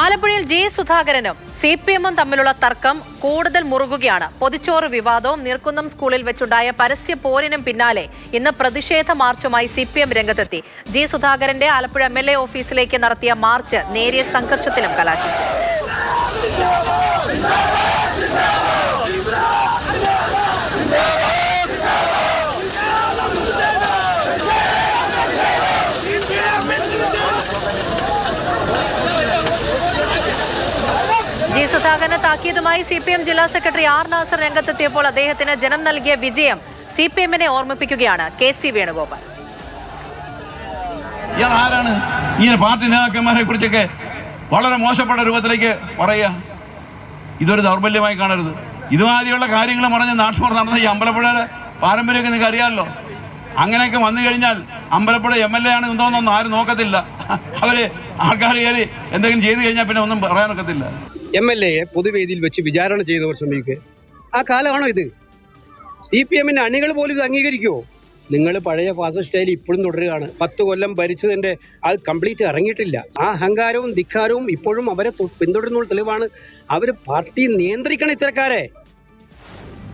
ആലപ്പുഴയിൽ ജി സുധാകരനും CPM-ഉം തമ്മിലുള്ള തർക്കം കൂടുതൽ മുറുകുകയാണ്. പൊതിച്ചോറ് വിവാദവും നീർക്കുന്നം സ്കൂളിൽ വെച്ചുണ്ടായ പരസ്യ പോരിനും പിന്നാലെ ഇന്ന് പ്രതിഷേധ മാർച്ചുമായി CPM രംഗത്തെത്തി. ജി സുധാകരന്റെ ആലപ്പുഴ MLA ഓഫീസിലേക്ക് നടത്തിയ മാർച്ച് നേരിയ സംഘർഷത്തിലും കലാശിച്ചു. ജി സുധാകരന് താക്കീതുമായി CPM ജില്ലാ സെക്രട്ടറി R നാസർ രംഗത്തെത്തിയപ്പോൾ അദ്ദേഹത്തിന് ജനം നൽകിയ വിജയം CPM-നെ ഓർമ്മിപ്പിക്കുകയാണ് KC വേണുഗോപാൽ. ആരാണ് ഇങ്ങനെ പാർട്ടി നേതാക്കന്മാരെ കുറിച്ചൊക്കെ വളരെ മോശപ്പെട്ട രൂപത്തിലേക്ക് പറയുക? ഇതൊരു ദൗർബല്യമായി കാണരുത്. ഇതുമാതിരിയുള്ള കാര്യങ്ങൾ പറഞ്ഞ് നാട്ടുകാർ നടന്ന ഈ അമ്പലപ്പുഴയുടെ പാരമ്പര്യമൊക്കെ നിങ്ങൾക്ക് അറിയാമല്ലോ. അങ്ങനെയൊക്കെ വന്നു കഴിഞ്ഞാൽ അമ്പലപ്പുഴ MLA ആണ് എന്തോന്നൊന്നും ആരും നോക്കത്തില്ല. അവര് ആൾക്കാർ കയറി എന്തെങ്കിലും ചെയ്തു കഴിഞ്ഞാൽ പിന്നെ ഒന്നും പറയാനൊക്കത്തില്ല. MLA-യെ പൊതുവേദിയിൽ വെച്ച് വിചാരണ ചെയ്യുന്നവർ ശ്രമിക്കുക. ആ കാലമാണോ ഇത്? CPM-ന്റെ അണികൾ പോലും ഇത് അംഗീകരിക്കുമോ? നിങ്ങൾ പഴയ ഫാസിസ്റ്റ് സ്റ്റൈൽ ഇപ്പോഴും തുടരുകയാണ്. 10 കൊല്ലം ഭരിച്ചതിന്റെ അത് കംപ്ലീറ്റ് ഇറങ്ങിയിട്ടില്ല. ആ അഹങ്കാരവും ധിക്കാരവും ഇപ്പോഴും അവരെ പിന്തുടരുന്നുള്ള തെളിവാണ്. അവർ പാർട്ടി നിയന്ത്രിക്കണം ഇത്തരക്കാരെ.